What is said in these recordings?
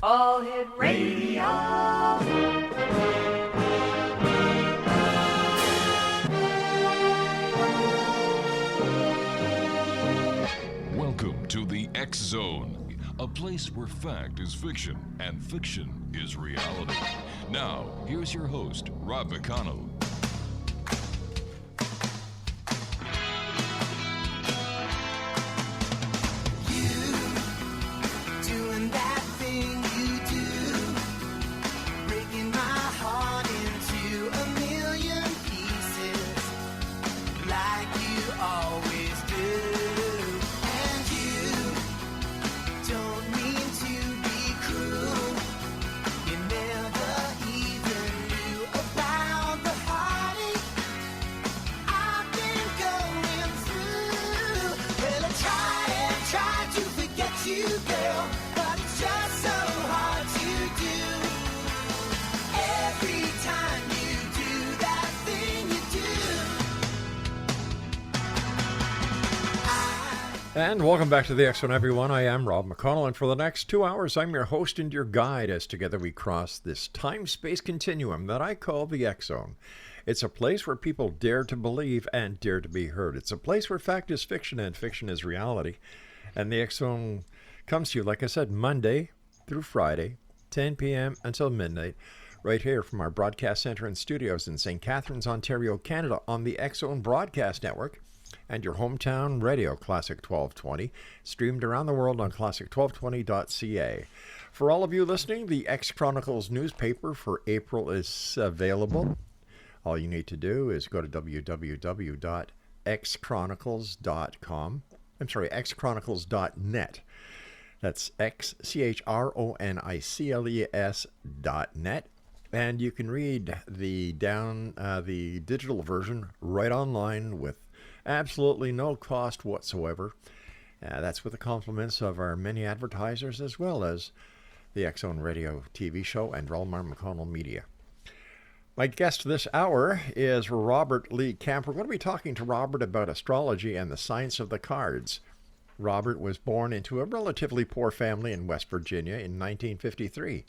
All Hit Radio. Welcome to the X Zone, a place where fact is fiction and fiction is reality. Now, here's your host, Rob McConnell. And welcome back to the X Zone, everyone. I am Rob McConnell, and for the next 2 hours, I'm your host and your guide as together we cross this time-space continuum that I call the X Zone. It's a place where people dare to believe and dare to be heard. It's a place where fact is fiction and fiction is reality. And the X Zone comes to you, like I said, Monday through Friday, 10 p.m. until midnight, right here from our broadcast center and studios in St. Catharines, Ontario, Canada, on the X Zone Broadcast Network. And your hometown radio, Classic 1220, streamed around the world on classic1220.ca. For all of you listening, the X Chronicles newspaper for April is available. All you need to do is go to www.xchronicles.com. I'm sorry, xchronicles.net. That's xchronicles.net. And you can read the digital version right online with absolutely no cost whatsoever. That's with the compliments of our many advertisers as well as the X Zone Radio TV show and Relmar McConnell Media. My guest this hour is Robert Lee Camp. We're going to be talking to Robert about astrology and the science of the cards. Robert was born into a relatively poor family in West Virginia in 1953.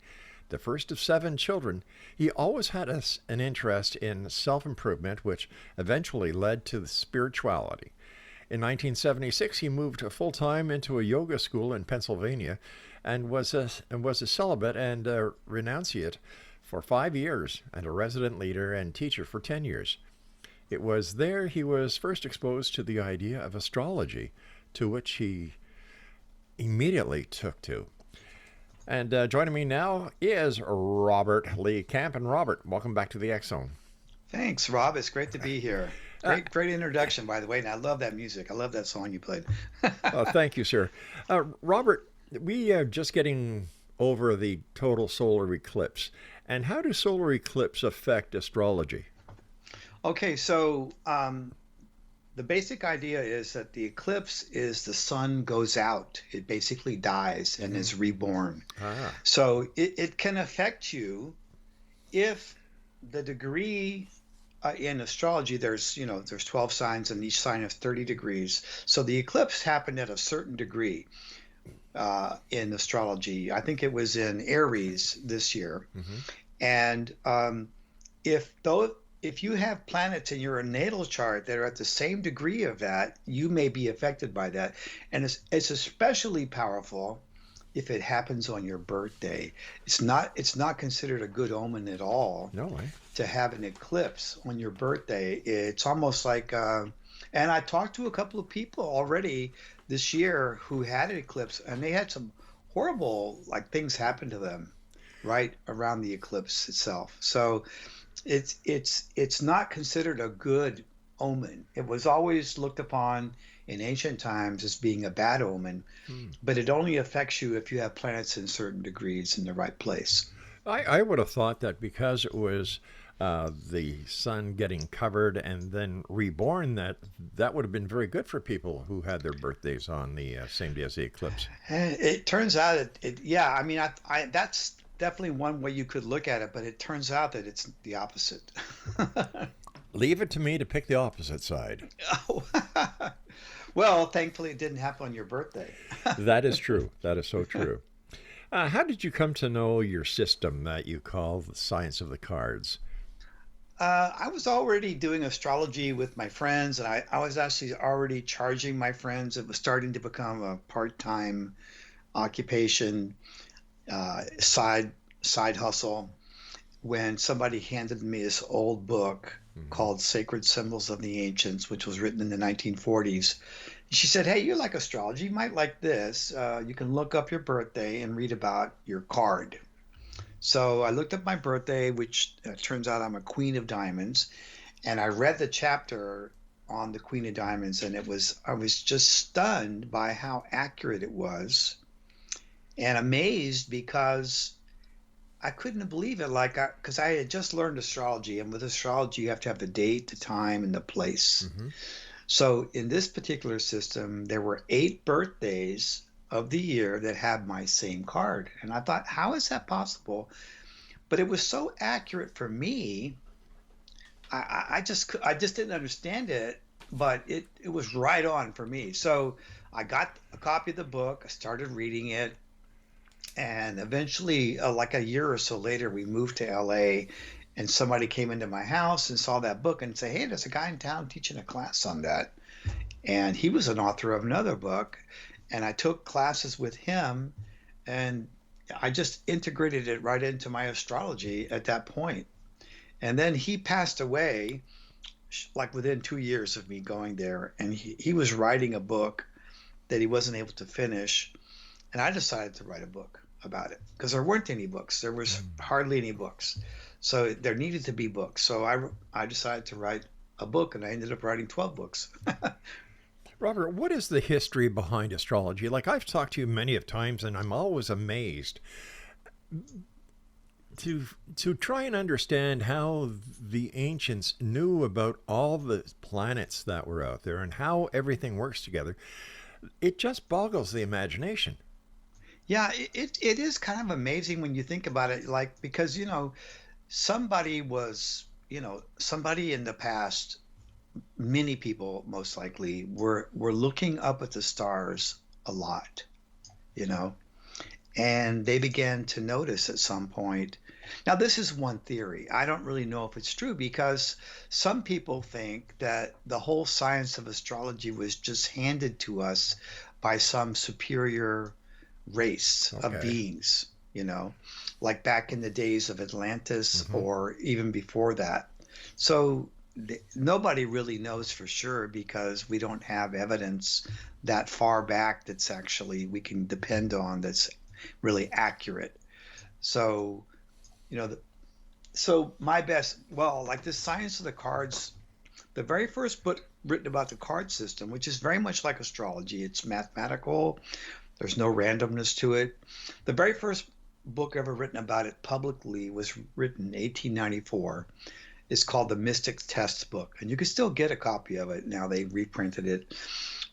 The first of 7 children, he always had an interest in self-improvement, which eventually led to spirituality. In 1976, he moved full-time into a yoga school in Pennsylvania and was a celibate and a renunciate for 5 years and a resident leader and teacher for 10 years. It was there he was first exposed to the idea of astrology, to which he immediately took to. And joining me now is Robert Lee Camp. And Robert, welcome back to the X Zone. Thanks, Rob. It's great to be here. Great introduction, by the way. And I love that music. I love that song you played. Thank you, sir. Robert, we are just getting over the total solar eclipse. And how do solar eclipses affect astrology? Okay, so the basic idea is that the eclipse is the sun goes out. It basically dies and is reborn. So it can affect you if the degree in astrology, there's 12 signs and each sign has 30 degrees. So the eclipse happened at a certain degree in astrology. I think it was in Aries this year. Mm-hmm. And if you have planets in your natal chart that are at the same degree of that, you may be affected by that. And it's especially powerful if it happens on your birthday. It's not considered a good omen at all. No way. To have an eclipse on your birthday. It's almost like, and I talked to a couple of people already this year who had an eclipse, and they had some horrible things happen to them right around the eclipse itself. So it's not considered a good omen. It was always looked upon in ancient times as being a bad omen, but it only affects you if you have planets in certain degrees in the right place. I would have thought that because it was the sun getting covered and then reborn, that would have been very good for people who had their birthdays on the same day as the eclipse. It turns out that's definitely one way you could look at it, but it turns out that it's the opposite. Leave it to me to pick the opposite side. Well, thankfully it didn't happen on your birthday. That is true. That is so true. How did you come to know your system that you call the science of the cards? I was already doing astrology with my friends, and I was actually already charging my friends. It was starting to become a part-time occupation, side hustle, when somebody handed me this old book called Sacred Symbols of the Ancients, which was written in the 1940s. She said, "Hey, you like astrology? You might like this. You can look up your birthday and read about your card." So I looked up my birthday, which turns out I'm a Queen of Diamonds, and I read the chapter on the Queen of Diamonds, and I was just stunned by how accurate it was, and amazed because I couldn't believe it. Because I had just learned astrology, and with astrology, you have to have the date, the time, and the place. Mm-hmm. So in this particular system, there were 8 birthdays of the year that had my same card. And I thought, how is that possible? But it was so accurate for me. I just didn't understand it, but it was right on for me. So I got a copy of the book. I started reading it. And eventually, like a year or so later, we moved to LA, and somebody came into my house and saw that book and said, "Hey, there's a guy in town teaching a class on that." And he was an author of another book. And I took classes with him, and I just integrated it right into my astrology at that point. And then he passed away, like within 2 years of me going there. And he was writing a book that he wasn't able to finish. And I decided to write a book about it because there weren't any books. There was hardly any books. So there needed to be books. So I decided to write a book, and I ended up writing 12 books. Robert, what is the history behind astrology? Like, I've talked to you many of times, and I'm always amazed to try and understand how the ancients knew about all the planets that were out there and how everything works together. It just boggles the imagination. Yeah, it is kind of amazing when you think about it, like, because, somebody somebody in the past, many people most likely were looking up at the stars a lot, and they began to notice at some point. Now, this is one theory. I don't really know if it's true, because some people think that the whole science of astrology was just handed to us by some superior race of beings, like back in the days of Atlantis, or even before that. So nobody really knows for sure, because we don't have evidence that far back that's actually we can depend on, that's really accurate. So, so my best, like this Science of the Cards, the very first book written about the card system, which is very much like astrology. It's mathematical. There's no randomness to it. The very first book ever written about it publicly was written in 1894. It's called The Mystic's Test Book, and you can still get a copy of it now. They reprinted it.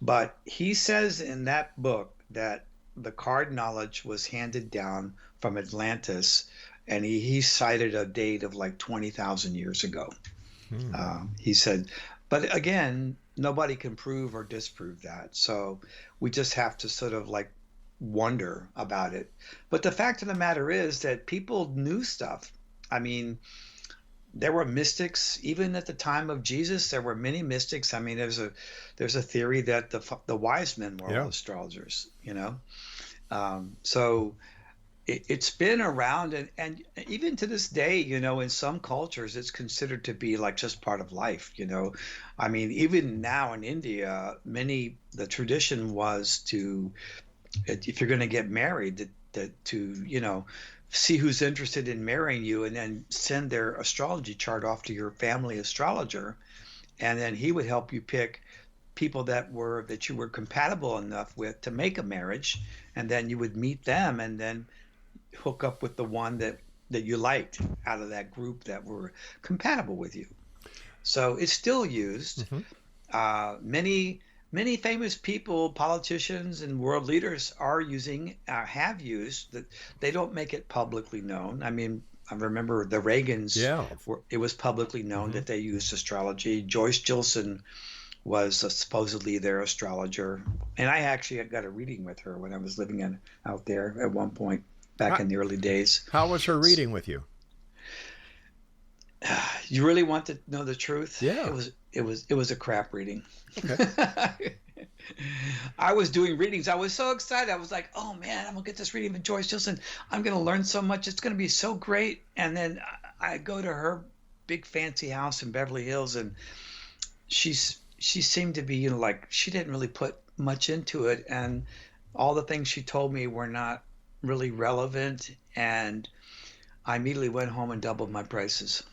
But he says in that book that the card knowledge was handed down from Atlantis, and he cited a date of like 20,000 years ago. He said, but again, nobody can prove or disprove that. So we just have to sort of like wonder about it. But the fact of the matter is that people knew stuff. I mean, there were mystics even at the time of Jesus. There were many mystics. I mean, there's a theory that the wise men were all astrologers. So it's been around, and even to this day, in some cultures, it's considered to be like just part of life. I mean, even now in India, the tradition was to, if you're going to get married, to see who's interested in marrying you, and then send their astrology chart off to your family astrologer, and then he would help you pick people that you were compatible enough with to make a marriage, and then you would meet them and then hook up with the one that you liked out of that group that were compatible with you. So it's still used. Many famous people, politicians and world leaders have used that. They don't make it publicly known. I mean, I remember the Reagans, it was publicly known that they used astrology. Joyce Jilson was supposedly their astrologer. And I actually got a reading with her when I was living out there at one point. back in the early days. How was her reading with you? You really want to know the truth? Yeah. It was a crap reading. Okay. I was doing readings. I was so excited. I was like, oh man, I'm gonna get this reading from Joyce Gilson. I'm gonna learn so much. It's gonna be so great. And then I go to her big fancy house in Beverly Hills, and she seemed to be, like she didn't really put much into it, and all the things she told me were not really relevant. And I immediately went home and doubled my prices.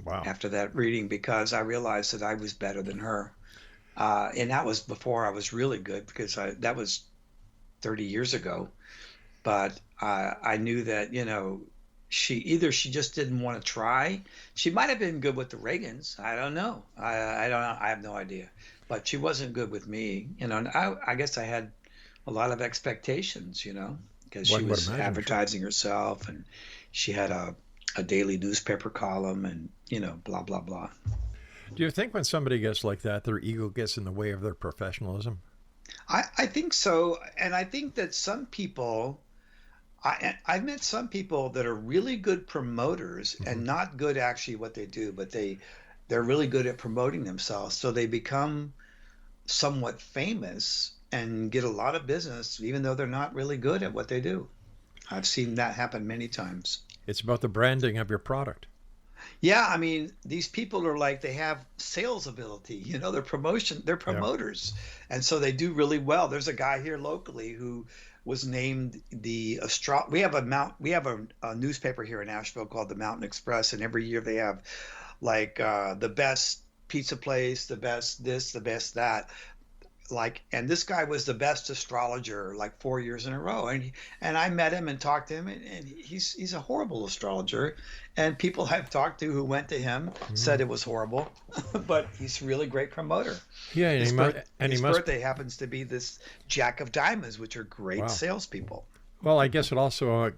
Wow. After that reading, because I realized that I was better than her. And that was before I was really good, because that was 30 years ago. But I knew that, she just didn't want to try. She might have been good with the Reagans. I don't know. I don't know. I have no idea. But she wasn't good with me. And I guess I had a lot of expectations, because she was advertising herself, and she had a daily newspaper column, and, blah, blah, blah. Do you think when somebody gets like that, their ego gets in the way of their professionalism? I think so. And I think that some people, I've met some people that are really good promoters and not good actually what they do, but they're really good at promoting themselves. So they become somewhat famous and get a lot of business, even though they're not really good at what they do. I've seen that happen many times. It's about the branding of your product. Yeah, I mean, these people are like, they have sales ability, they're promoters. Yeah. And so they do really well. There's a guy here locally who was named we have a newspaper here in Asheville called the Mountain Express, and every year they have like the best pizza place, the best this, the best that. And this guy was the best astrologer like 4 years in a row, and I met him and talked to him, and he's a horrible astrologer, and people I've talked to who went to him said it was horrible, but he's a really great promoter. Yeah, and his birthday happens to be this Jack of Diamonds, which are great salespeople. Well, I guess it also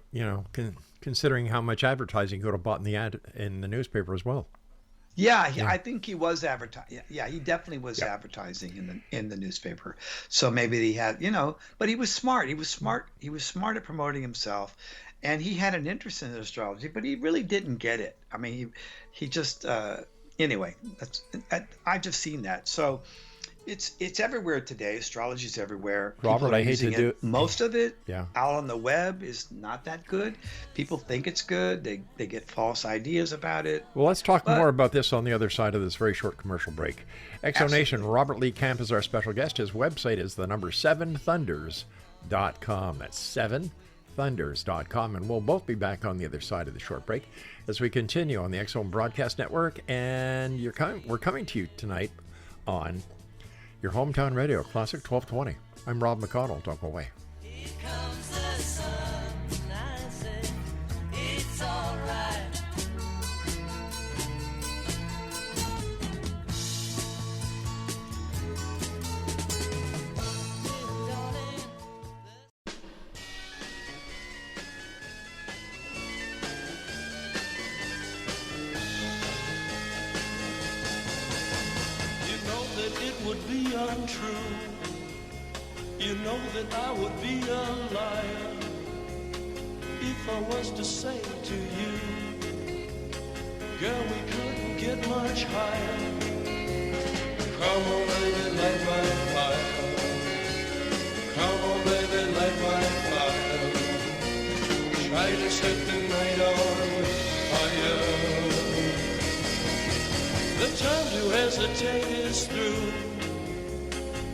considering how much advertising he could have bought in the newspaper as well. Yeah, I think he was advertising. Yeah, he definitely was advertising in the newspaper. So maybe he had, but he was smart. He was smart at promoting himself, and he had an interest in astrology, but he really didn't get it. I mean, he just anyway. I've just seen that. So it's everywhere today. Astrology is everywhere. Robert, I hate to do it. Most of it out on the web is not that good. People think it's good. They get false ideas about it. Well, let's talk more about this on the other side of this very short commercial break. Exonation, Robert Lee Camp is our special guest. His website is the number 7thunders.com. That's 7thunders.com. And we'll both be back on the other side of the short break as we continue on the X-Zone Broadcast Network. And we're coming to you tonight on your hometown radio, Classic 1220. I'm Rob McConnell. Don't go away. Here comes the sun, and I say, it's all right. It would be untrue. You know that I would be a liar if I was to say to you, girl, we couldn't get much higher. Come on, baby, light my fire. Come on, baby, light my fire. Try to set the night on fire. The time to hesitate is through.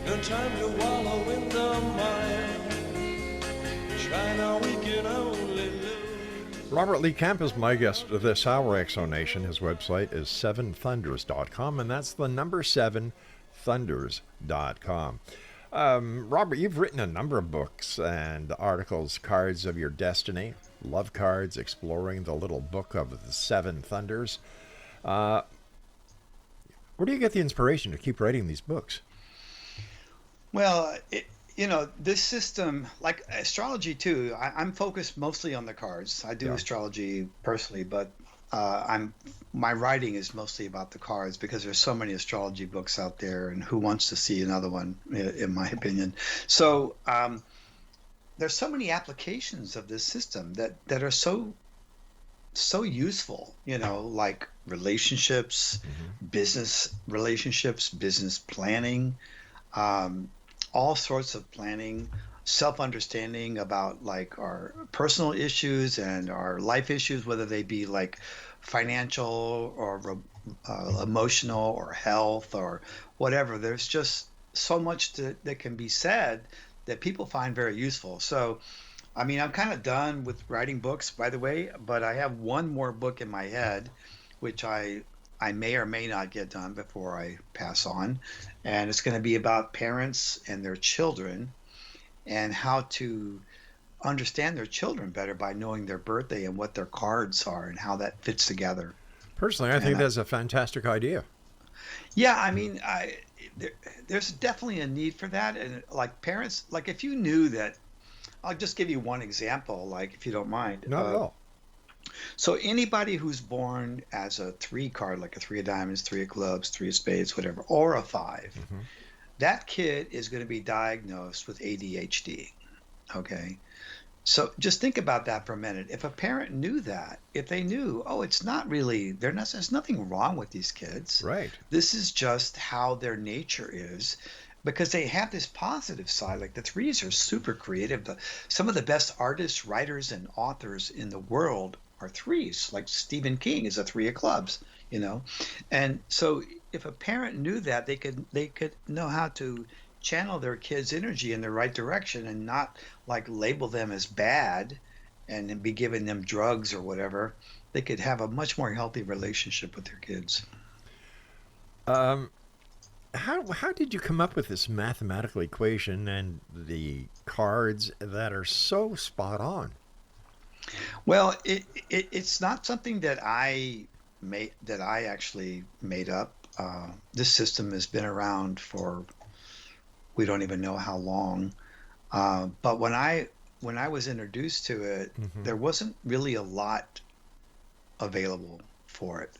No time to wallow in the mire. Try now, we can only lose. Robert Lee Camp is my guest this hour, Exonation. His website is 7thunders.com, and that's the number 7thunders.com. Robert, you've written a number of books and articles, Cards of Your Destiny, Love Cards, Exploring the Little Book of the Seven Thunders. Where do you get the inspiration to keep writing these books? Well, this system, like astrology too, I'm focused mostly on the cards. I do astrology personally, but my writing is mostly about the cards because there's so many astrology books out there, and who wants to see another one, in my opinion. So there's so many applications of this system that are so useful, like relationships, business relationships, business planning, all sorts of planning, self-understanding about like our personal issues and our life issues, whether they be like financial or emotional or health or whatever. There's just so much that can be said that people find very useful. So, I mean, I'm kind of done with writing books, by the way, but I have one more book in my head, which I may or may not get done before I pass on. And it's going to be about parents and their children and how to understand their children better by knowing their birthday and what their cards are and how that fits together. Personally, I think that's a fantastic idea. Yeah, I mean, there's definitely a need for that. And like parents, like if you knew that, I'll just give you one example, like if you don't mind. Not at all. So anybody who's born as a 3 card, like a 3 of diamonds, 3 of clubs, 3 of spades, whatever, or a 5, that kid is going to be diagnosed with ADHD. Okay. So just think about that for a minute. If a parent knew that, if they knew, oh, it's not really, there's nothing wrong with these kids. Right. This is just how their nature is, because they have this positive side. Like the 3s are super creative. Some of the best artists, writers, and authors in the world are 3s. Like Stephen King is a 3 of clubs, And so if a parent knew that, they could know how to channel their kids' energy in the right direction and not like label them as bad and be giving them drugs or whatever. They could have a much more healthy relationship with their kids. How did you come up with this mathematical equation and the cards that are so spot on? Well, it's not something that I actually made up. This system has been around for we don't even know how long. But when I was introduced to it, there wasn't really a lot available for it.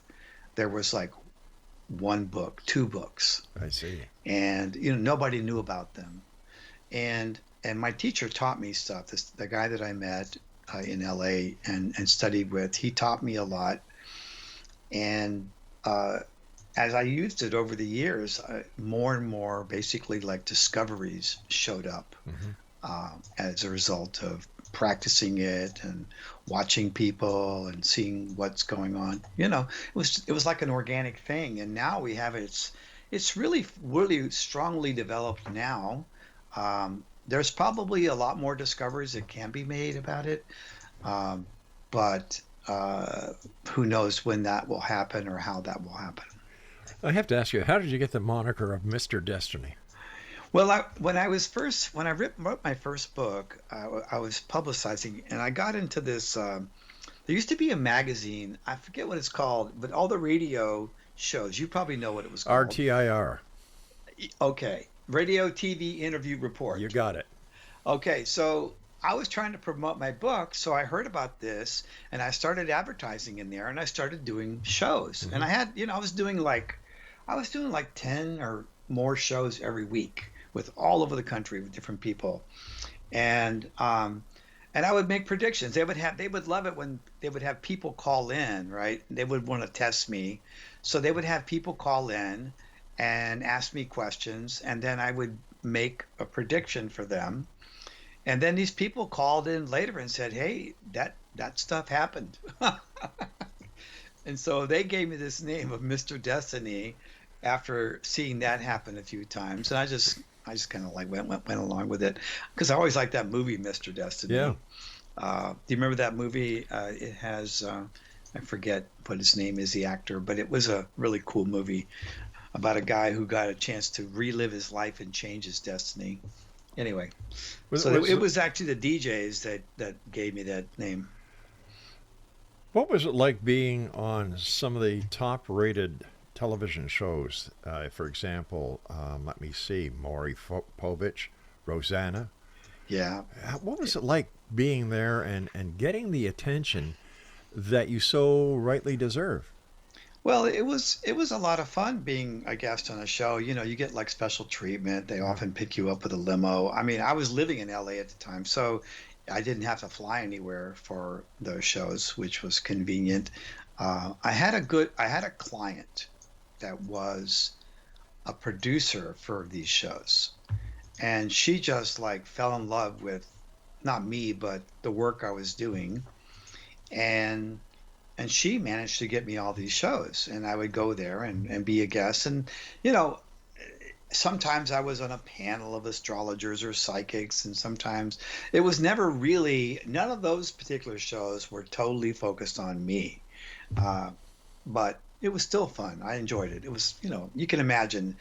There was like 1 book, 2 books. I see. And nobody knew about them. And my teacher taught me stuff. The guy that I met in LA and studied with, he taught me a lot. And as I used it over the years, more and more basically like discoveries showed up as a result of practicing it and watching people and seeing what's going on. It was like an organic thing, and now we have it. It's really strongly developed now. There's probably a lot more discoveries that can be made about it, but who knows when that will happen or how that will happen. I have to ask you, how did you get the moniker of Mr. Destiny? Well, when I wrote my first book, I was publicizing, and I got into this. There used to be a magazine. I forget what it's called, but all the radio shows. You probably know what it was called. RTIR. Okay, Radio TV Interview Report. You got it. Okay, so I was trying to promote my book, so I heard about this, and I started advertising in there, and I started doing shows, and I had, I was doing like 10 or more shows every week with all over the country with different people, and I would make predictions. They would love it when they would have people call in, right? They would want to test me, so they would have people call in and ask me questions, and then I would make a prediction for them. And then these people called in later and said, hey, that stuff happened. And so they gave me this name of Mr. Destiny after seeing that happen a few times. And I just kind of like went along with it, because I always liked that movie, Mr. Destiny. Yeah. Do you remember that movie? It has, I forget what his name is, the actor, but it was a really cool movie about a guy who got a chance to relive his life and change his destiny. Anyway, it was actually the DJs that gave me that name. What was it like being on some of the top-rated television shows? For example, let me see, Maury Povich, Rosanna. Yeah. What was it like being there and getting the attention that you so rightly deserve? Well, it was a lot of fun being a guest on a show. You get like special treatment. They often pick you up with a limo. I mean, I was living in LA at the time, so I didn't have to fly anywhere for those shows, which was convenient. I had a client that was a producer for these shows, and she just like fell in love with not me, but the work I was doing, and she managed to get me all these shows, and I would go there and be a guest. And you know sometimes I was on a panel of astrologers or psychics, and sometimes it was never really, none of those particular shows were totally focused on me. But it was still fun. I enjoyed it. It was, you can imagine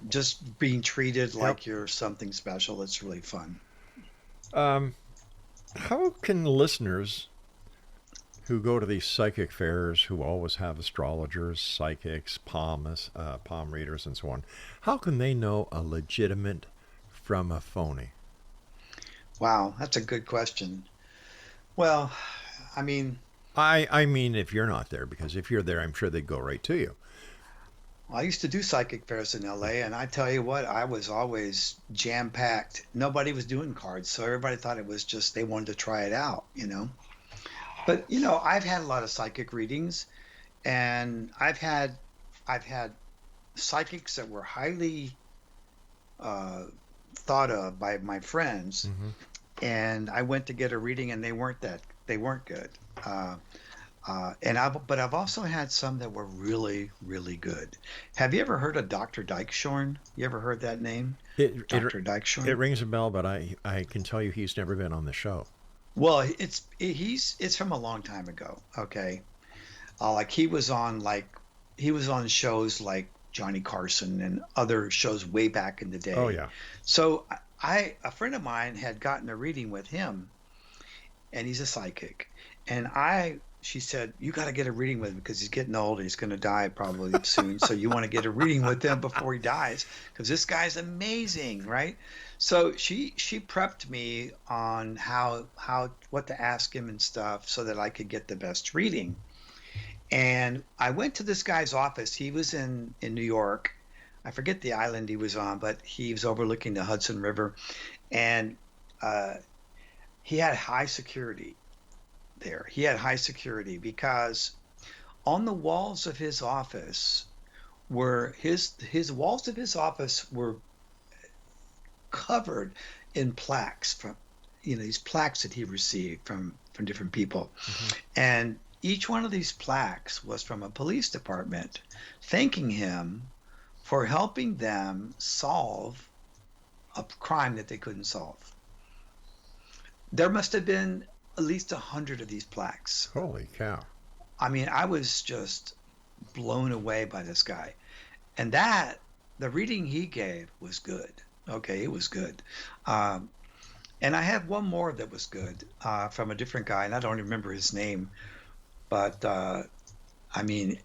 just being treated like you're something special. It's really fun. How can listeners who go to these psychic fairs, who always have astrologers, psychics, palm readers, and so on, how can they know a legitimate from a phony? Wow, that's a good question. Well, I mean, I mean, if you're not there, because if you're there, I'm sure they'd go right to you. I used to do psychic fairs in LA, and I tell you what, I was always jam-packed. Nobody was doing cards, so everybody thought it was just they wanted to try it out. But I've had a lot of psychic readings, and I've had psychics that were highly thought of by my friends, and I went to get a reading, and they weren't good. But I've also had some that were really, really good. Have you ever heard of Dr. Dykeshorn? You ever heard that name? Dr. Dykeshorn? It rings a bell, but I can tell you he's never been on the show. Well, it's from a long time ago. Okay, he was on shows like Johnny Carson and other shows way back in the day. Oh yeah. So a friend of mine had gotten a reading with him, and he's a psychic, and she said, you got to get a reading with him because he's getting old and he's going to die probably soon. So you want to get a reading with him before he dies because this guy's amazing, right? So she prepped me on what to ask him and stuff so that I could get the best reading. And I went to this guy's office. He was in New York. I forget the island he was on, but he was overlooking the Hudson River. And he had high security there. He had high security because on the walls of his office were covered in plaques from these plaques that he received from different people. And each one of these plaques was from a police department thanking him for helping them solve a crime that they couldn't solve. There must have been at least 100 of these plaques. Holy cow. I mean, I was just blown away by this guy. And the reading he gave was good. Okay, it was good. And I had one more that was good from a different guy, and I don't remember his name. But, I mean,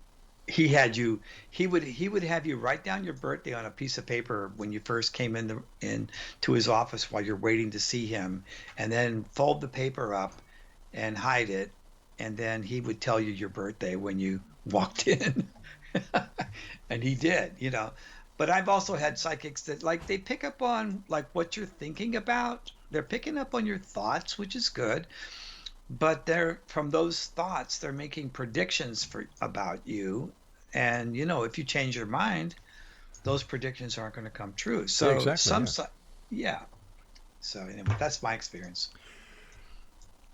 he would have you write down your birthday on a piece of paper when you first came in to his office while you're waiting to see him, and then fold the paper up and hide it, and then he would tell you your birthday when you walked in. And he did, But I've also had psychics that they pick up on what you're thinking about. They're picking up on your thoughts, which is good. But from those thoughts, they're making predictions about you. And, if you change your mind, those predictions aren't going to come true. So yeah, exactly, yeah. So anyway, that's my experience.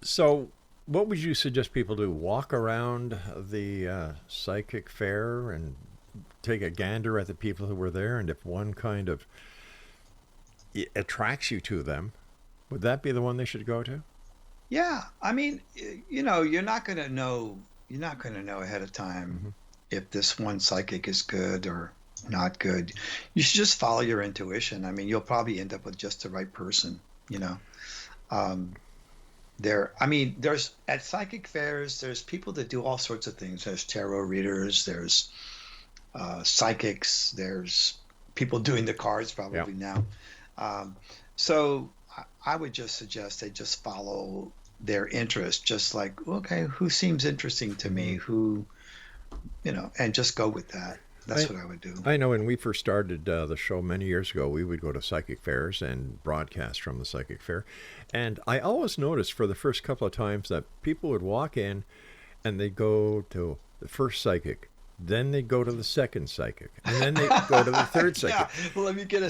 So what would you suggest people do? Walk around the psychic fair and take a gander at the people who were there, and if one kind of attracts you to them, would that be the one they should go to? Yeah, I mean, you're not going to know ahead of time if this one psychic is good or not good. You should just follow your intuition. I mean, you'll probably end up with just the right person. There's at psychic fairs, there's people that do all sorts of things. There's tarot readers, there's psychics, there's people doing the cards probably now. So I would just suggest they just follow their interest, just like, okay, who seems interesting to me? Who and just go with that. That's what I would do. I know when we first started the show many years ago, we would go to psychic fairs and broadcast from the psychic fair. And I always noticed for the first couple of times that people would walk in and they'd go to the first psychic, then they'd go to the second psychic, and then they'd go to the third psychic. Yeah. Well, let me get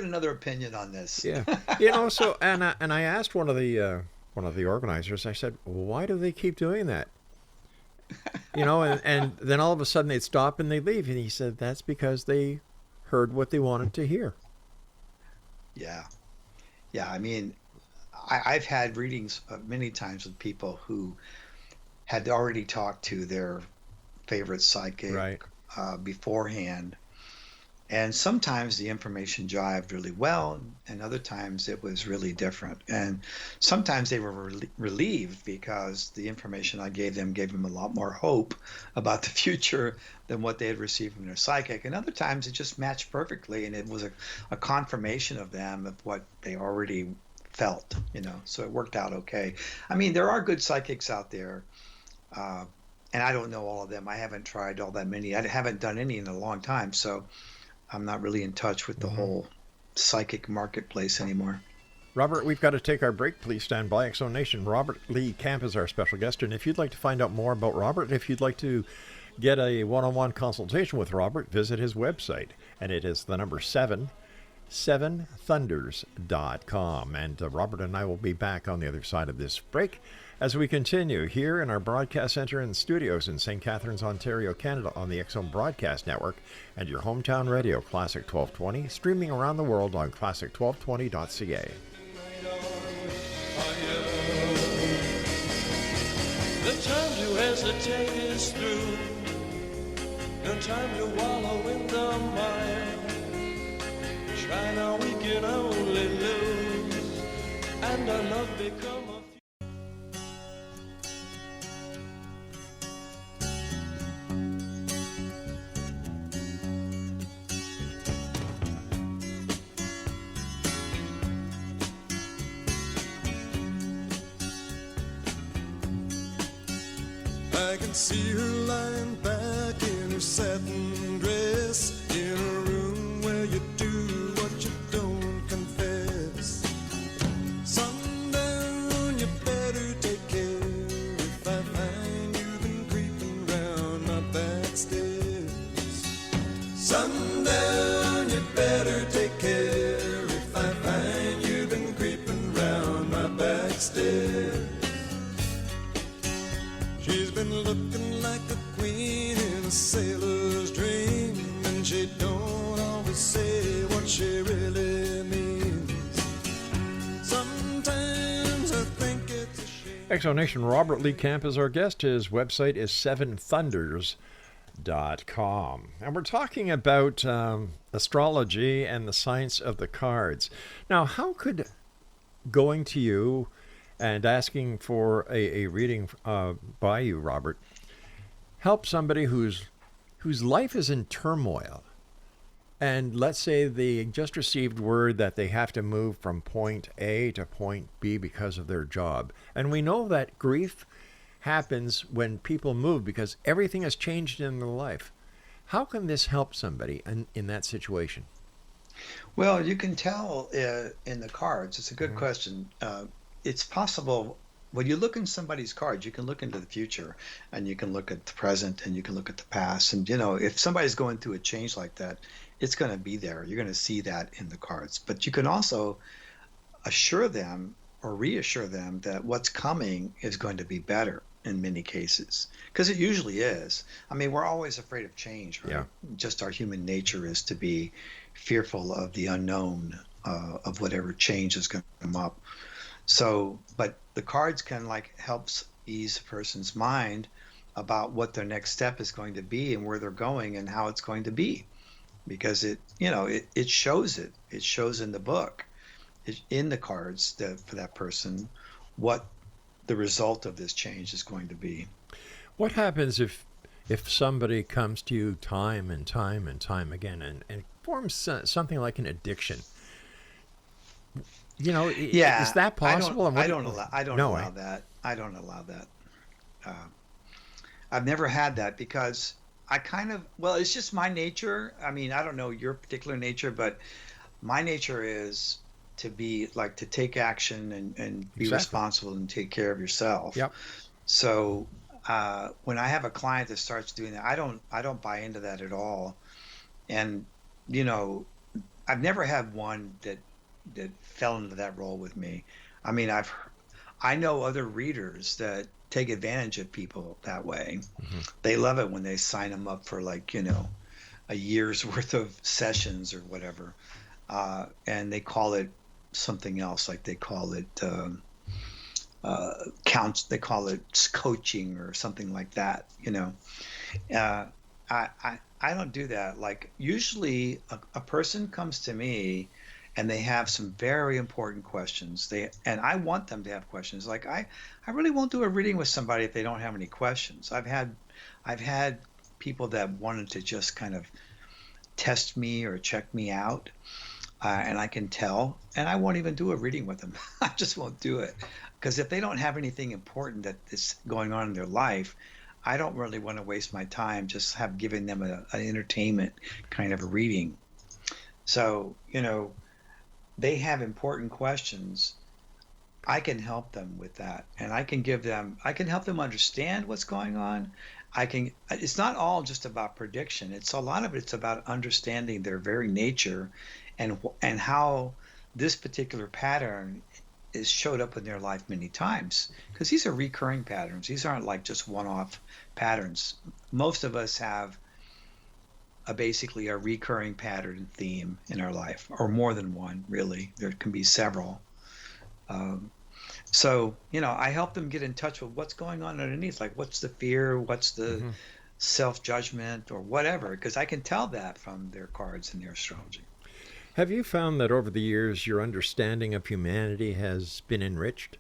another opinion on this. Yeah. So and I asked one of the organizers, I said, why do they keep doing that? And then all of a sudden they'd stop and they'd leave. And he said, that's because they heard what they wanted to hear. Yeah. Yeah. I mean, I've had readings many times with people who had already talked to their favorite psychic beforehand. And sometimes the information jived really well, and other times it was really different. And sometimes they were relieved because the information I gave them a lot more hope about the future than what they had received from their psychic. And other times it just matched perfectly, and it was a confirmation of them of what they already felt, so it worked out okay. I mean, there are good psychics out there, and I don't know all of them. I haven't tried all that many. I haven't done any in a long time, so I'm not really in touch with the whole psychic marketplace anymore. Robert, we've got to take our break. Please stand by. X Zone Nation. Robert Lee Camp is our special guest. And if you'd like to find out more about Robert, if you'd like to get a one-on-one consultation with Robert, visit his website. And it is the number 7thunders.com. And Robert and I will be back on the other side of this break as we continue here in our broadcast center and studios in St. Catharines, Ontario, Canada, on the X Zone Broadcast Network and your hometown radio, Classic 1220, streaming around the world on classic1220.ca. The time to hesitate is through. No time to wallow in the mire. Try now, we can only lose, and our love become a I can see her lying back in her satin dress, in a room where you do what you don't confess. Sundown, you better take care if I find you've been creeping round my back stairs. Sundown, you better take care if I find you've been creeping round my back stairs. She's been looking like a queen in a sailor's dream, and she don't always say what she really means. Sometimes I think it's a shame. X Zone Nation, Robert Lee Camp is our guest. His website is 7thunders.com. And we're talking about astrology and the science of the cards. Now, how could going to you and asking for a reading by you, Robert, help somebody whose life is in turmoil? And let's say they just received word that they have to move from point A to point B because of their job. And we know that grief happens when people move because everything has changed in their life. How can this help somebody in that situation? Well, you can tell in the cards. It's a good question. It's possible when you look in somebody's cards, you can look into the future and you can look at the present and you can look at the past. And, if somebody's going through a change like that, it's going to be there. You're going to see that in the cards. But you can also assure them or reassure them that what's coming is going to be better in many cases, because it usually is. I mean, we're always afraid of change, right? Yeah. Just our human nature is to be fearful of the unknown, of whatever change is going to come up. So, but the cards can helps ease a person's mind about what their next step is going to be and where they're going and how it's going to be, because it shows it. It shows in the book, in the cards for that person, what the result of this change is going to be. What happens if somebody comes to you time and time and time again and forms something like an addiction? Is that possible? I don't allow that. I've never had that because I kind of, well, it's just my nature. I mean, I don't know your particular nature, but my nature is to be like to take action and be Exactly. responsible and take care of yourself. Yep. So when I have a client that starts doing that, I don't buy into that at all. And you know, I've never had one that fell into that role with me. I mean, I know other readers that take advantage of people that way. They love it when they sign them up for like, you know, a year's worth of sessions or whatever. And they call it something else, like they call it they call it coaching or something like that, you know. I don't do that. Like usually a person comes to me and they have some very important questions. And I want them to have questions. Like I really won't do a reading with somebody if they don't have any questions. I've had people that wanted to just kind of test me or check me out, and I can tell, and I won't even do a reading with them. I just won't do it, because if they don't have anything important that is going on in their life, I don't really want to waste my time just giving them an entertainment kind of a reading. So, you know, they have important questions. I can help them with that, and I can help them understand what's going on. It's not all just about prediction. A lot of it's about understanding their very nature and how this particular pattern is showed up in their life many times, because these are recurring patterns. These aren't like just one-off patterns. Most of us have basically a recurring pattern theme in our life, or more than one, really. There can be several. So, you know, I help them get in touch with what's going on underneath, like what's the fear, what's the self-judgment or whatever, because I can tell that from their cards and their astrology. Have you found that over the years your understanding of humanity has been enriched?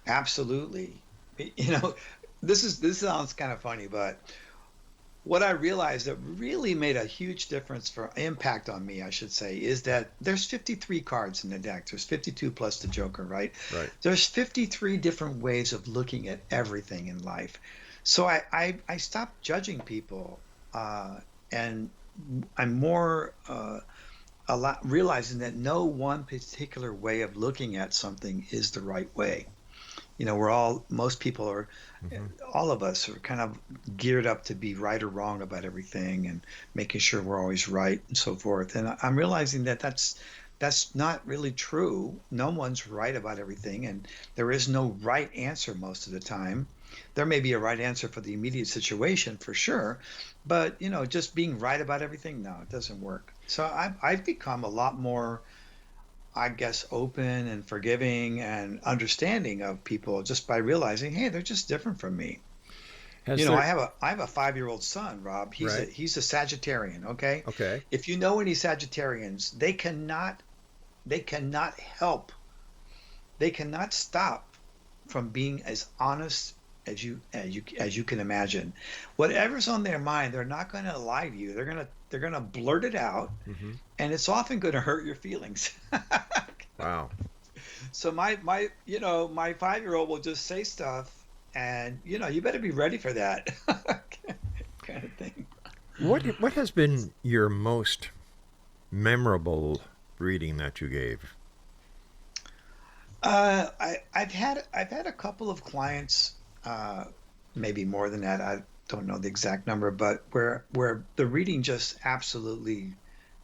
Absolutely. You know, this sounds kind of funny, but what I realized that really made a huge impact on me, I should say, is that there's 53 cards in the deck. There's 52 plus the Joker, right? Right. There's 53 different ways of looking at everything in life. So I stopped judging people, and I'm more realizing that no one particular way of looking at something is the right way. You know, most people are, all of us are kind of geared up to be right or wrong about everything and making sure we're always right and so forth. And I'm realizing that that's not really true. No one's right about everything, and there is no right answer most of the time. There may be a right answer for the immediate situation for sure, but you know, just being right about everything, no, it doesn't work. So I've become a lot more, I guess, open and forgiving and understanding of people just by realizing, hey, they're just different from me. I have a 5-year-old son, Rob. He's a Sagittarian. Okay. Okay. If you know any Sagittarians, they cannot stop from being as honest as you can imagine. Whatever's on their mind, they're not going to lie to you. They're gonna blurt it out, and it's often going to hurt your feelings. Wow. So my 5-year-old will just say stuff, and you know, you better be ready for that kind of thing. What has been your most memorable reading that you gave? I've had a couple of clients, maybe more than that. I don't know the exact number, but where the reading just absolutely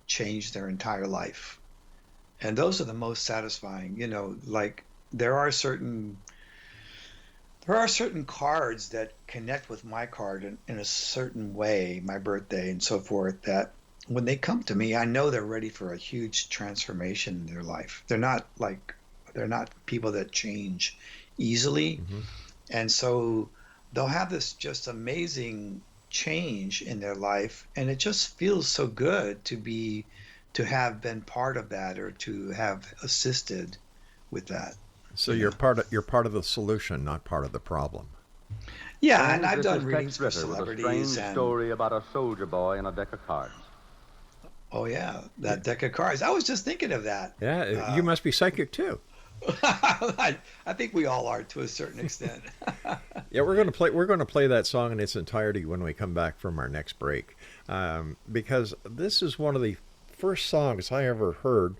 changed their entire life. And those are the most satisfying. You know, like there are certain cards that connect with my card in a certain way, my birthday and so forth, that when they come to me, I know they're ready for a huge transformation in their life. They're not people that change easily. And so they'll have this just amazing change in their life, and it just feels so good to have been part of that, or to have assisted with that. So you're part of the solution, not part of the problem. Yeah, and I've done readings for celebrities. With a strange story about a soldier boy and a deck of cards. Oh yeah, that deck of cards. I was just thinking of that. Yeah, you must be psychic too. I think we all are to a certain extent. Yeah, we're gonna play that song in its entirety when we come back from our next break, because this is one of the first songs I ever heard.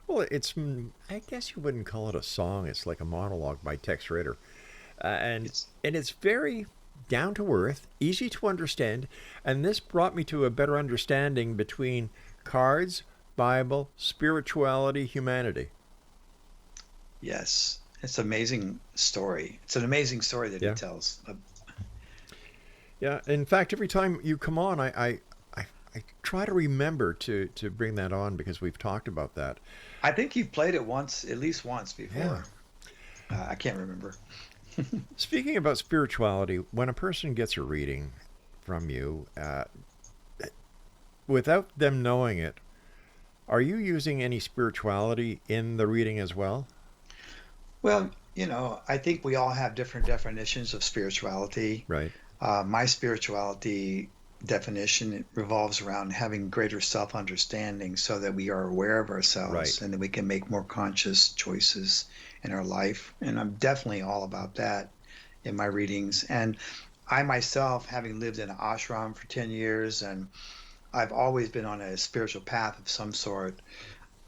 Well, I guess you wouldn't call it a song. It's like a monologue by Tex Ritter, and it's very down to earth, easy to understand, and this brought me to a better understanding between cards, Bible, spirituality, humanity. Yes, it's an amazing story. It's an amazing story that Yeah. he tells. Yeah, in fact, every time you come on, I try to remember to bring that on because we've talked about that. I think you've played it once, at least once Yeah. before. I can't remember. Speaking about spirituality, when a person gets a reading from you, without them knowing it, are you using any spirituality in the reading as well? Well, I think we all have different definitions of spirituality. Right. My spirituality definition revolves around having greater self-understanding so that we are aware of ourselves Right. and that we can make more conscious choices in our life. And I'm definitely all about that in my readings. And I myself, having lived in an ashram for 10 years, and I've always been on a spiritual path of some sort,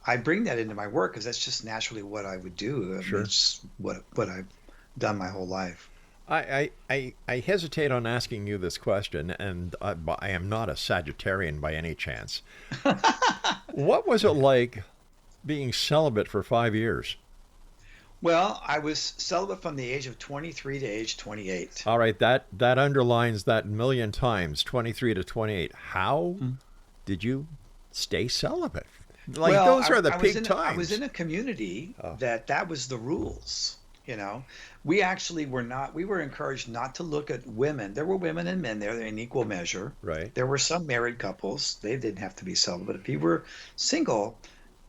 I bring that into my work because that's just naturally what I would do. I mean, Sure. it's what I've done my whole life. I hesitate on asking you this question, and I am not a Sagittarian by any chance. What was it like being celibate for 5 years? Well, I was celibate from the age of 23 to age 28. All right, that underlines that a million times, 23 to 28. How did you stay celibate? Like, Well, those are the I was peak in times. I was in a community Oh. that was the rules. We actually we were encouraged not to look at women. There were women and men there in equal measure. Right. There were some married couples. They didn't have to be celibate. If you were single,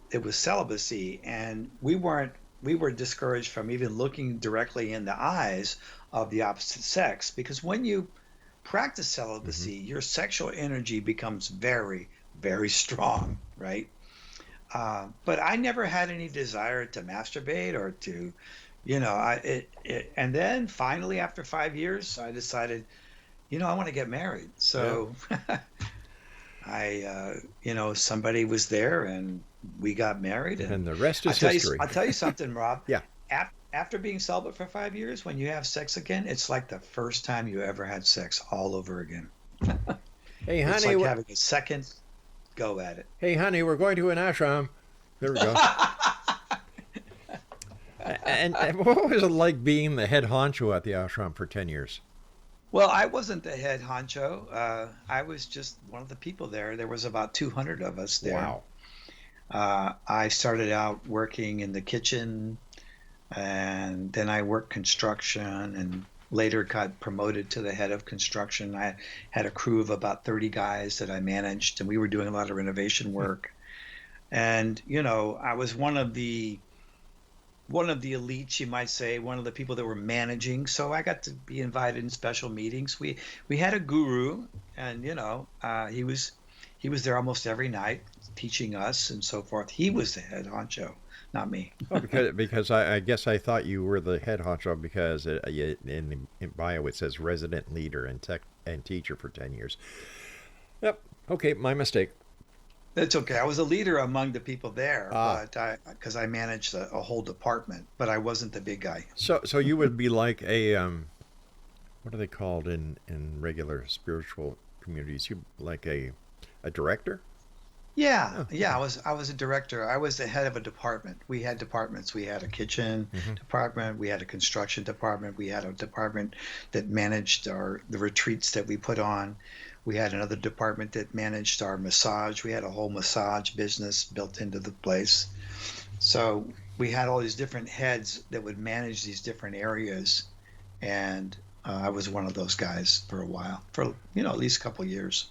it was celibacy. And we were discouraged from even looking directly in the eyes of the opposite sex, because when you practice celibacy, your sexual energy becomes very, very strong, right? But I never had any desire to masturbate or to, and then finally after 5 years, I decided, I want to get married. So somebody was there and we got married. And the rest is I'll history. tell you something, Rob. Yeah. After being celibate for 5 years, when you have sex again, it's like the first time you ever had sex all over again. Hey, It's honey, like having a second go at it. hey, honey, we're going to an ashram. There we go. and what was it like being the head honcho at the ashram for 10 years? Well, I wasn't the head honcho. I was just one of the people there. There was about 200 of us there. Wow. I started out working in the kitchen, and then I worked construction, and later got promoted to the head of construction. I had a crew of about 30 guys that I managed, and we were doing a lot of renovation work. And I was one of the elites, you might say, one of the people that were managing. So I got to be invited in special meetings. We had a guru, and he was there almost every night teaching us and so forth. He was the head honcho, not me. Oh, because I guess I thought you were the head honcho because in bio it says resident leader and teacher for 10 years. Yep. Okay, my mistake. That's okay. I was a leader among the people there, Ah. but because I managed a whole department, but I wasn't the big guy. So you would be like a what are they called in regular spiritual communities? You like a director? Yeah, Oh, yeah. I was a director. I was the head of a department. We had departments. We had a kitchen department. We had a construction department. We had a department that managed the retreats that we put on. We had another department that managed our massage. We had a whole massage business built into the place. So we had all these different heads that would manage these different areas, and I was one of those guys for a while, for at least a couple of years.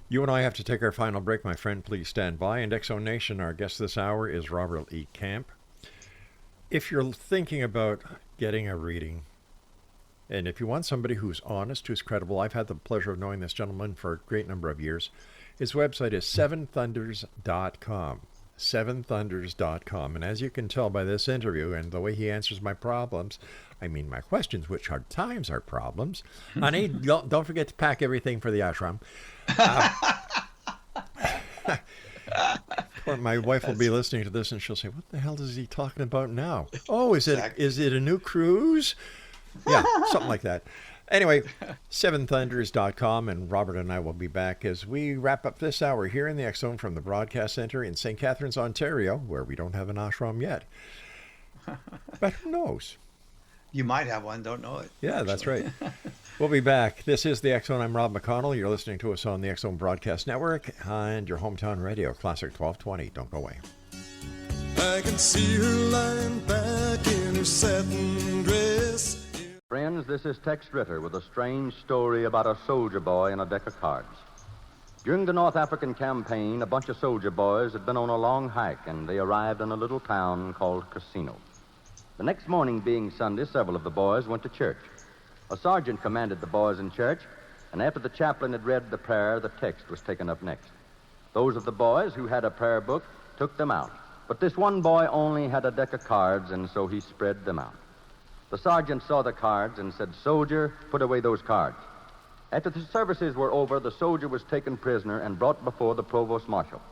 You and I have to take our final break, my friend. Please stand by. And Exo Nation, our guest this hour is Robert E. Camp. If you're thinking about getting a reading, and if you want somebody who's honest, who's credible, I've had the pleasure of knowing this gentleman for a great number of years. His website is seventhunders.com. seventhunders.com. And as you can tell by this interview and the way he answers my questions, which are times are problems. Honey, don't forget to pack everything for the ashram. My wife will be listening to this and she'll say, what the hell is he talking about now? Oh, is it a new cruise? Yeah, something like that. Anyway, seventhunders.com, and Robert and I will be back as we wrap up this hour here in the X Zone from the Broadcast Center in St. Catharines, Ontario, where we don't have an ashram yet. But who knows? You might have one, don't know it. Yeah, actually. That's right. We'll be back. This is the X Zone. I'm Rob McConnell. You're listening to us on the X Zone Broadcast Network and your hometown radio, Classic 1220. Don't go away. I can see her lying back in her satin dress. Friends, this is Tex Ritter with a strange story about a soldier boy and a deck of cards. During the North African campaign, a bunch of soldier boys had been on a long hike, and they arrived in a little town called Casino. The next morning, being Sunday, several of the boys went to church. A sergeant commanded the boys in church, and after the chaplain had read the prayer, the text was taken up next. Those of the boys who had a prayer book took them out, but this one boy only had a deck of cards, and so he spread them out. The sergeant saw the cards and said, "Soldier, put away those cards." After the services were over, the soldier was taken prisoner and brought before the provost marshal.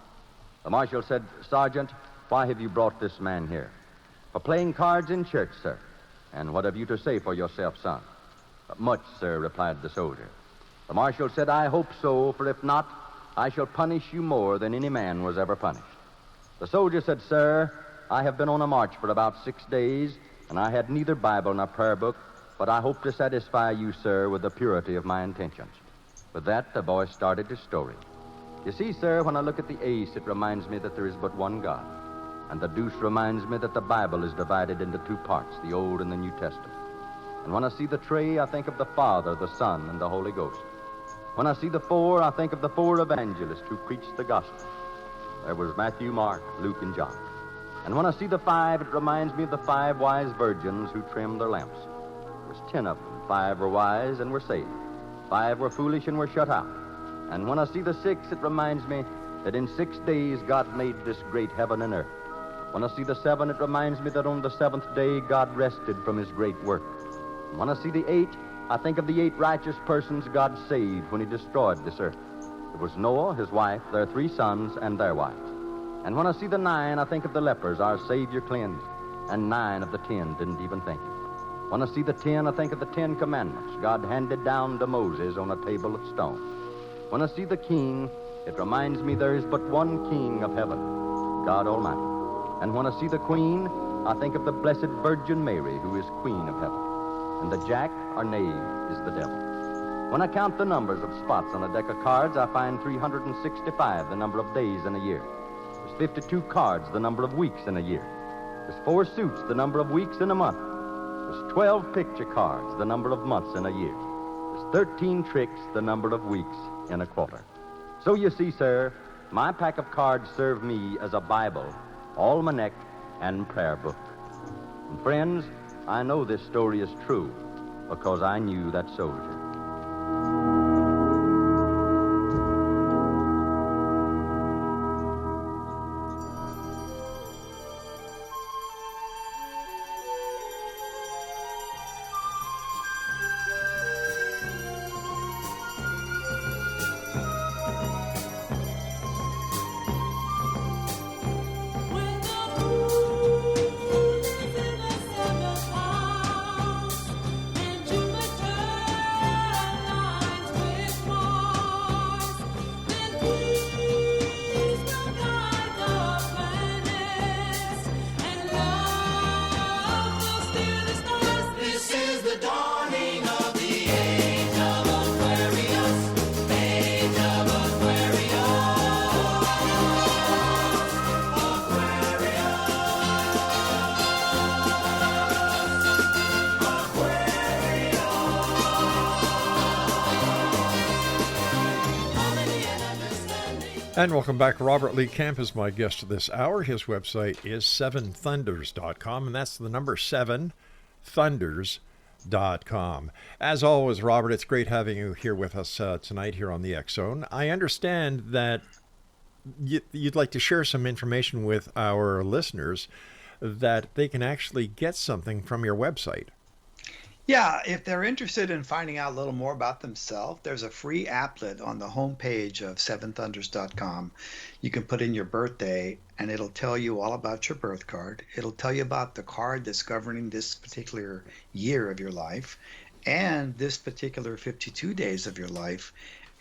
The marshal said, "Sergeant, why have you brought this man here?" "For playing cards in church, sir." "And what have you to say for yourself, son?" "Much, sir," replied the soldier. The marshal said, "I hope so, for if not, I shall punish you more than any man was ever punished." The soldier said, "Sir, I have been on a march for about 6 days, and I had neither Bible nor prayer book, but I hope to satisfy you, sir, with the purity of my intentions." With that, the boy started his story. "You see, sir, when I look at the ace, it reminds me that there is but one God. And the deuce reminds me that the Bible is divided into 2 parts, the Old and the New Testament. And when I see the tree, I think of the Father, the Son, and the Holy Ghost. When I see the 4, I think of the 4 evangelists who preached the gospel. There was Matthew, Mark, Luke, and John. And when I see the 5, it reminds me of the 5 wise virgins who trimmed their lamps. There was 10 of them. 5 were wise and were saved. 5 were foolish and were shut out. And when I see the 6, it reminds me that in 6 days God made this great heaven and earth. When I see the 7, it reminds me that on the 7th day God rested from his great work. And when I see the 8, I think of the 8 righteous persons God saved when he destroyed this earth. It was Noah, his wife, their 3 sons, and their wives. And when I see the 9, I think of the lepers our Savior cleansed, and 9 of the 10 didn't even think it. When I see the 10, I think of the 10 commandments God handed down to Moses on a table of stone. When I see the king, it reminds me there is but one king of heaven, God Almighty. And when I see the queen, I think of the Blessed Virgin Mary, who is Queen of Heaven. And the jack, or knave, is the devil. When I count the numbers of spots on a deck of cards, I find 365, the number of days in a year. There's 52 cards, the number of weeks in a year. There's 4 suits, the number of weeks in a month. There's 12 picture cards, the number of months in a year. There's 13 tricks, the number of weeks in a quarter. So you see, sir, my pack of cards serve me as a Bible, almanac, and prayer book. And friends, I know this story is true because I knew that soldier. And welcome back. Robert Lee Camp is my guest this hour. His website is seventhunders.com, and that's the number 7thunders.com. As always, Robert, it's great having you here with us tonight here on the X Zone. I understand that you'd like to share some information with our listeners that they can actually get something from your website. Yeah, if they're interested in finding out a little more about themselves, there's a free applet on the homepage of seventhunders.com. You can put in your birthday and it'll tell you all about your birth card. It'll tell you about the card that's governing this particular year of your life and this particular 52 days of your life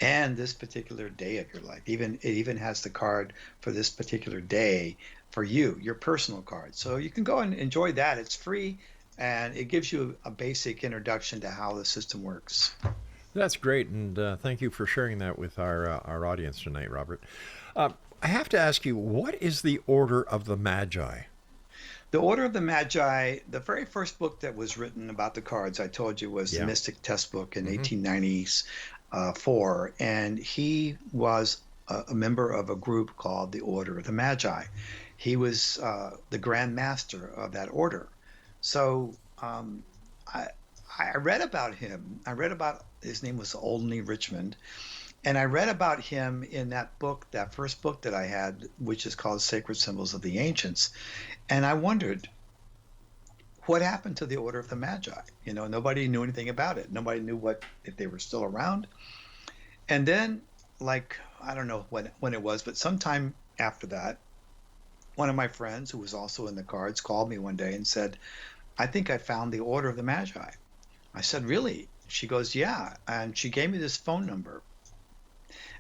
and this particular day of your life. It even has the card for this particular day for you, your personal card. So you can go and enjoy that. It's free. And it gives you a basic introduction to how the system works. That's great, and thank you for sharing that with our audience tonight, Robert. I have to ask you, what is the Order of the Magi? The Order of the Magi, the very first book that was written about the cards, I told you, was the Mystic Test Book in 1894, and he was a member of a group called the Order of the Magi. He was the Grand Master of that order. So I read about him. I read about his name was Olney Richmond, and I read about him in that book, that first book that I had, which is called Sacred Symbols of the Ancients. And I wondered, what happened to the Order of the Magi? You know, nobody knew anything about it. Nobody knew if they were still around. And then, like, I don't know when it was, but sometime after that, one of my friends who was also in the cards called me one day and said, I think I found the Order of the Magi. I said, really? She goes, yeah. And she gave me this phone number.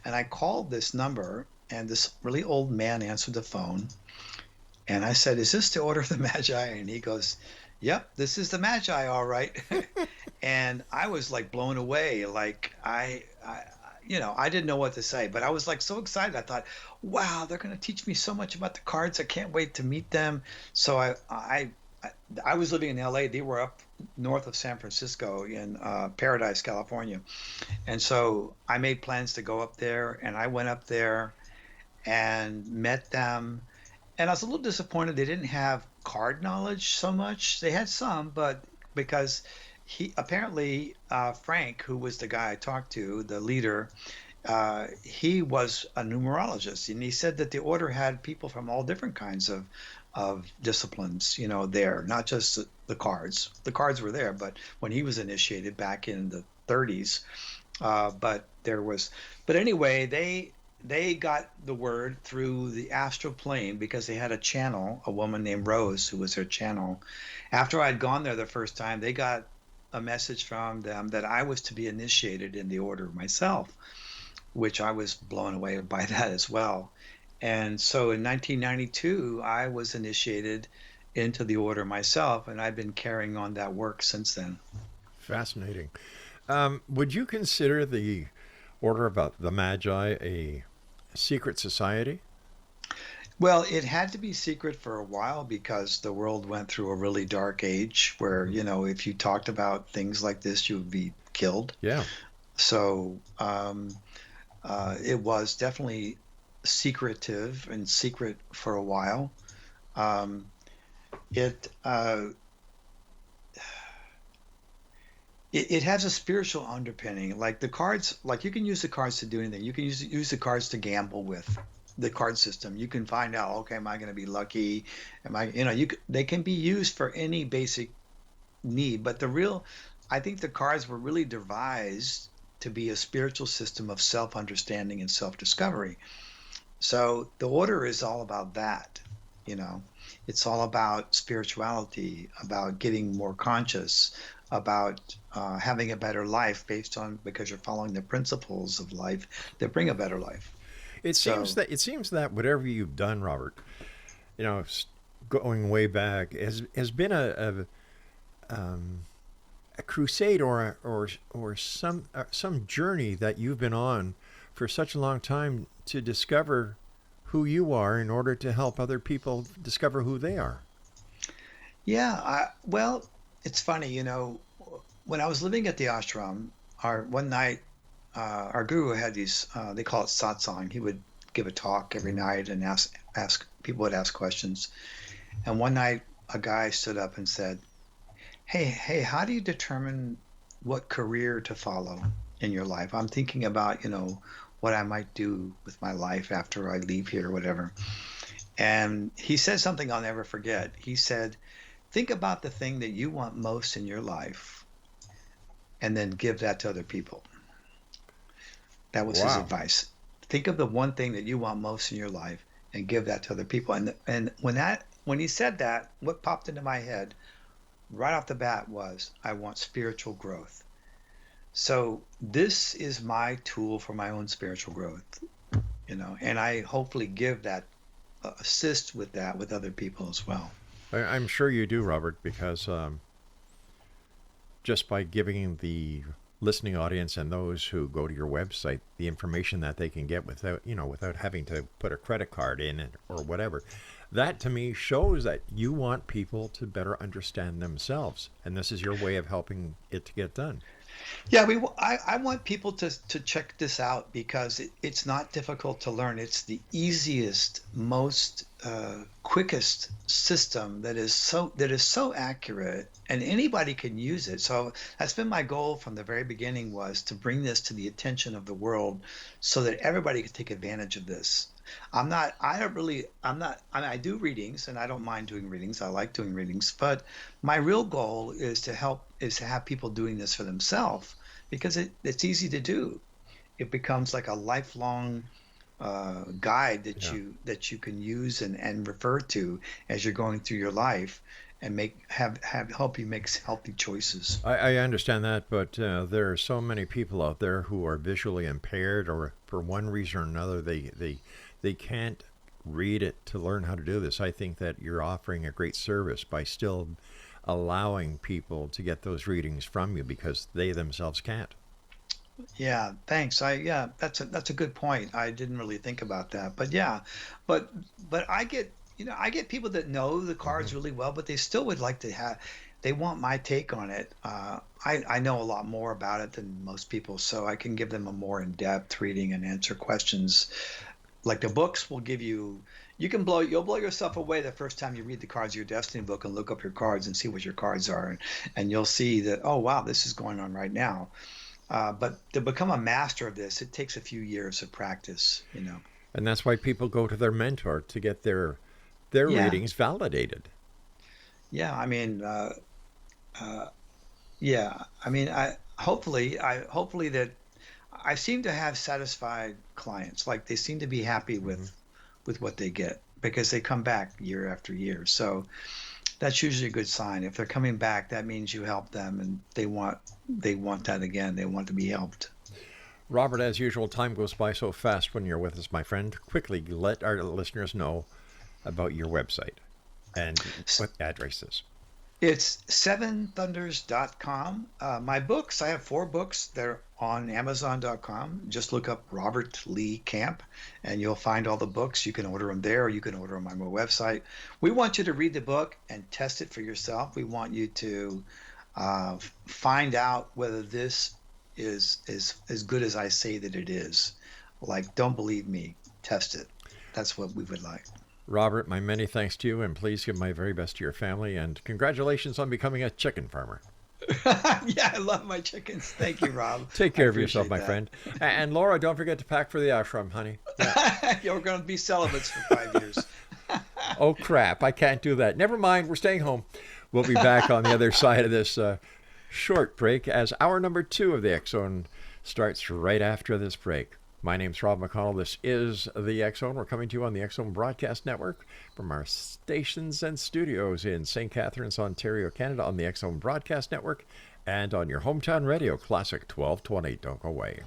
And I called this number, and this really old man answered the phone. And I said, is this the Order of the Magi? And he goes, yep, this is the Magi, all right. And I was like blown away. Like I didn't know what to say, but I was like so excited. I thought, wow, they're going to teach me so much about the cards. I can't wait to meet them. So I was living in LA. They were up north of San Francisco in Paradise, California. And so I made plans to go up there, and I went up there and met them. And I was a little disappointed they didn't have card knowledge so much. They had some, but because apparently Frank, who was the guy I talked to, the leader, he was a numerologist, and he said that the order had people from all different kinds of disciplines, there, not just the cards. The cards were there, but when he was initiated back in the 30s, but anyway, they got the word through the astral plane because they had a channel, a woman named Rose, who was their channel. After I'd gone there the first time, they got a message from them that I was to be initiated in the order myself, which I was blown away by that as well. And so in 1992, I was initiated into the order myself, and I've been carrying on that work since then. Fascinating. Would you consider the Order of the Magi a secret society? Well, it had to be secret for a while because the world went through a really dark age where, if you talked about things like this, you would be killed. Yeah. So it was definitely secretive and secret for a while. It has a spiritual underpinning. Like the cards, like you can use the cards to do anything. You can use the cards to gamble with. The card system. You can find out, okay, am I going to be lucky? They can be used for any basic need, but I think the cards were really devised to be a spiritual system of self-understanding and self-discovery. So the order is all about that, it's all about spirituality, about getting more conscious, about having a better life because you're following the principles of life that bring a better life. It seems that whatever you've done, Robert, going way back, has been a crusade or some journey that you've been on for such a long time to discover who you are in order to help other people discover who they are. Yeah, well, it's funny, when I was living at the ashram, one night. Our guru had these, they call it satsang. He would give a talk every night and ask people would ask questions. And one night a guy stood up and said, hey, how do you determine what career to follow in your life? I'm thinking about, what I might do with my life after I leave here or whatever. And he said something I'll never forget. He said, think about the thing that you want most in your life and then give that to other people. That was his advice. Think of the one thing that you want most in your life and give that to other people. And when he said that, what popped into my head right off the bat was, I want spiritual growth. So this is my tool for my own spiritual growth, and I hopefully give that, assist with that with other people as well. I'm sure you do, Robert, because just by giving the listening audience and those who go to your website the information that they can get without having to put a credit card in it or whatever, that to me shows that you want people to better understand themselves, and this is your way of helping it to get done. Yeah, I want people to check this out because it's not difficult to learn. It's the easiest, most quickest system that is so accurate, and anybody can use it. So that's been my goal from the very beginning, was to bring this to the attention of the world so that everybody could take advantage of this. I do readings, and I don't mind doing readings. I like doing readings, but my real goal is to have people doing this for themselves, because it's easy to do. It becomes like a lifelong guide that you can use and refer to as you're going through your life, and help you make healthy choices. I understand that, but there are so many people out there who are visually impaired, or for one reason or another they can't read it to learn how to do this. I think that you're offering a great service by still allowing people to get those readings from you because they themselves can't. Yeah, thanks. That's a good point. I didn't really think about that, but yeah, but I get people that know the cards really well, but they still would like to they want my take on it. I know a lot more about it than most people, so I can give them a more in-depth reading and answer questions. Like the books will give you'll blow yourself away the first time you read the Cards of Your Destiny book and look up your cards and see what your cards are, and you'll see that, oh wow, this is going on right now. But to become a master of this, it takes a few years of practice, And that's why people go to their mentor to get their readings validated. Yeah, I mean, hopefully that I seem to have satisfied clients. Like, they seem to be happy with what they get, because they come back year after year. So that's usually a good sign. If they're coming back, that means you help them, and they want that again. They want to be helped. Robert, as usual, time goes by so fast when you're with us, my friend. Quickly let our listeners know about your website and what address is. It's seventhunders.com. My books, I have 4 books. They're on Amazon.com. Just look up Robert Lee Camp, and you'll find all the books. You can order them there, or you can order them on my website. We want you to read the book and test it for yourself. We want you to find out whether this is as good as I say that it is. Like, don't believe me, test it. That's what we would like. Robert, my many thanks to you, and please give my very best to your family, and congratulations on becoming a chicken farmer. Yeah, I love my chickens. Thank you, Rob. Take care of yourself, my friend. And Laura, don't forget to pack for the ashram, honey. Yeah. You're going to be celibates for 5 years. Oh, crap. I can't do that. Never mind. We're staying home. We'll be back on the other side of this short break as hour number 2 of the X Zone starts right after this break. My name's Rob McConnell. This is the X Zone. We're coming to you on the X Zone Broadcast Network from our stations and studios in St. Catharines, Ontario, Canada, on the X Zone Broadcast Network, and on your hometown radio, Classic 1220. Don't go away.